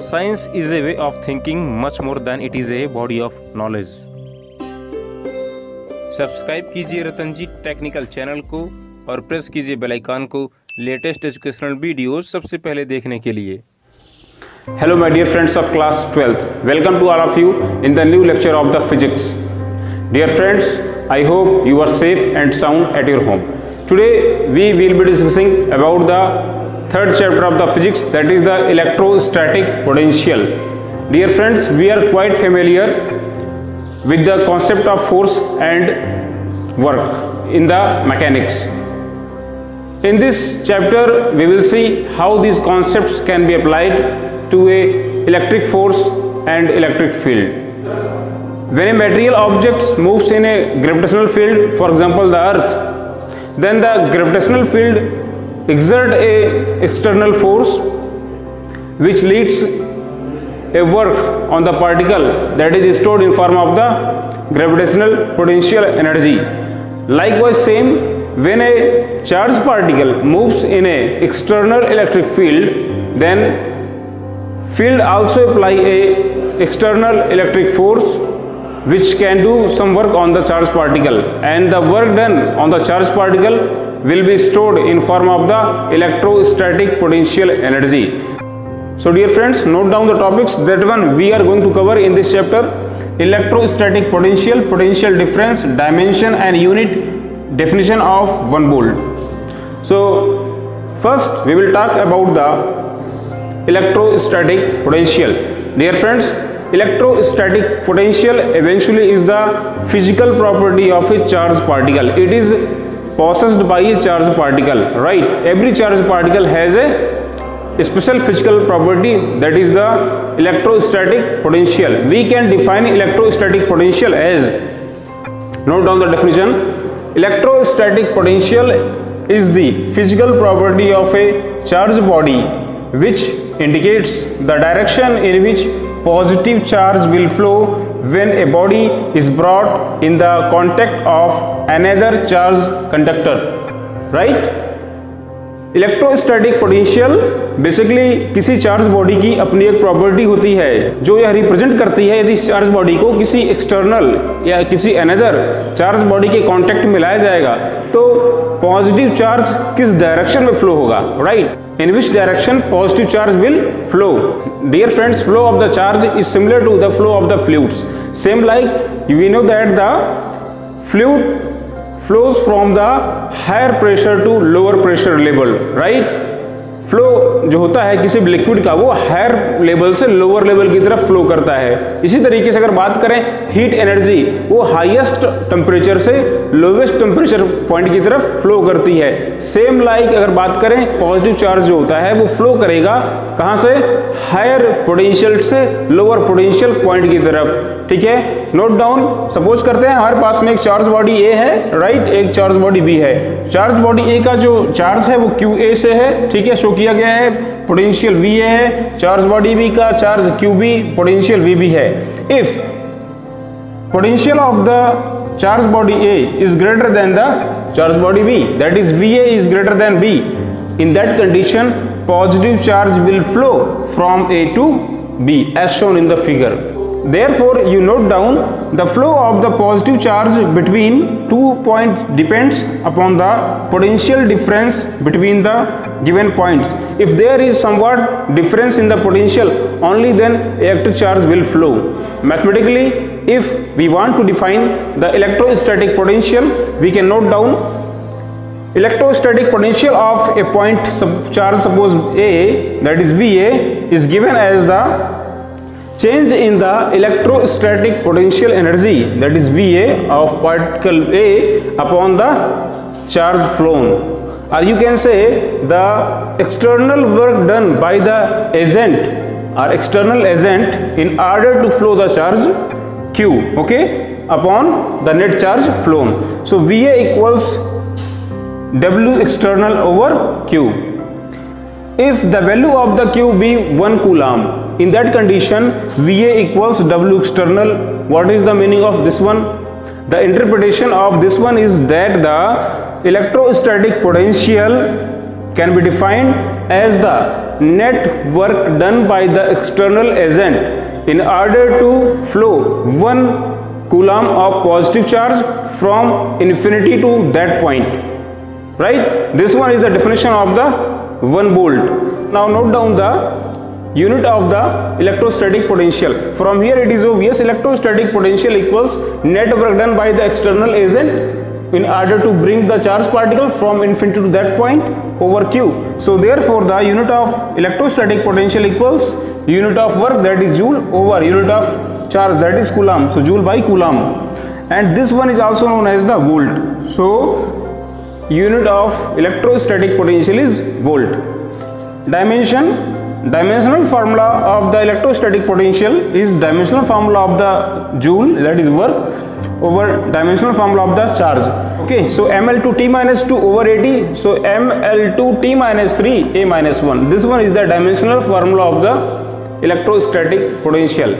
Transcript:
Science is a way of thinking much more than it is a body of knowledge. Subscribe कीजिए रतन जी technical channel को और press कीजिए bell icon को latest educational videos सबसे पहले देखने के लिए। Hello my dear friends of class 12th. Welcome to all of you in the new lecture of the physics. Dear friends, I hope you are safe and sound at your home. Today we will be discussing about the third chapter of the physics, that is the electrostatic potential. Dear friends, we are quite familiar with the concept of force and work in the mechanics. In this chapter we will see how these concepts can be applied to a electric force and electric field. When a material object moves in a gravitational field, for example the earth, then the gravitational field exert a external force which leads a work on the particle that is stored in form of the gravitational potential energy. Likewise same, when a charged particle moves in a external electric field, then field also apply a external electric force which can do some work on the charged particle, and the work done on the charged particle will be stored in form of the electrostatic potential energy. So dear friends, note down the topics that one we are going to cover in this chapter: electrostatic potential, potential difference, dimension and unit, definition of 1 volt. So first we will talk about the electrostatic potential. Dear friends, electrostatic potential eventually is the physical property of a charged particle. It is possessed by a charged particle, right? Every charged particle has a special physical property, that is the electrostatic potential. We can define electrostatic potential as, note down the definition: electrostatic potential is the physical property of a charged body which indicates the direction in which positive charge will flow when a body is brought in the contact of another charged conductor, right? Electrostatic potential basically किसी charge body की अपनी एक property होती है जो यह represent करती है यदि इस चार्ज बॉडी को किसी एक्सटर्नल या किसी अनदर चार्ज बॉडी के कांटेक्ट में लाया जाएगा तो पॉजिटिव चार्ज किस डायरेक्शन में फ्लो होगा, right? in which direction positive charge will flow. Dear friends, flow of the charge is similar to the flow of the fluids. Same like we know that the fluid flows from the higher pressure to lower pressure level, right? Flow जो होता है किसी भी liquid का वो higher level से lower level की तरफ फ्लो करता है। इसी तरीके से अगर बात करें हीट एनर्जी, वो हाईएस्ट टेम्परेचर से लोवेस्ट टेम्परेचर पॉइंट की तरफ फ्लो करती है। सेम लाइक अगर बात करें पॉजिटिव चार्ज जो होता है वो फ्लो करेगा कहाँ से? हायर पोटेंशियल से लोअर पोटेंशियल पॉइंट की तरफ, ठीक है? नोट डाउन, सपोज करते हैं हमारे पास में एक चार्ज बॉडी ए है, राइट? एक चार्ज बॉडी बी है। चार्ज बॉडी ए का जो चार्ज है वो क्यू ए से है, ठीक है, शो किया गया है, पोटेंशियल वी ए है। चार्ज बॉडी बी का charge Q B, potential V B है। If potential of the charge body A is greater than the charge body B, that is V A is greater than B, in that condition positive charge will flow from A to B as shown in the figure. Therefore you note down the flow of the positive charge between 2 points depends upon the potential difference between the given points. If there is somewhat difference in the potential, only then electric charge will flow. Mathematically, if we want to define the electrostatic potential, we can note down electrostatic potential of a point charge, suppose A, that is VA, is given as the change in the electrostatic potential energy, that is VA, of particle A upon the charge flown, or you can say the external work done by the agent or external agent in order to flow the charge Q, okay, upon the net charge flown. So VA equals W external over Q. If the value of the Q be 1 coulomb, in that condition VA equals W external. What is the meaning of this one? The interpretation of this one is that the electrostatic potential can be defined as the net work done by the external agent in order to flow 1 coulomb of positive charge from infinity to that point, right? This one is the definition of the 1 volt. Now note down the unit of the electrostatic potential. From here it is obvious, electrostatic potential equals net work done by the external agent in order to bring the charged particle from infinity to that point over Q. So therefore the unit of electrostatic potential equals unit of work, that is joule, over unit of charge, that is coulomb. So joule by coulomb, and this one is also known as the volt. So unit of electrostatic potential is volt. Dimensional formula of the electrostatic potential is dimensional formula of the joule, that is work, over dimensional formula of the charge. Okay, so ml2 t minus 2 over at, so ml2 t minus 3 a minus 1. This one is the dimensional formula of the electrostatic potential.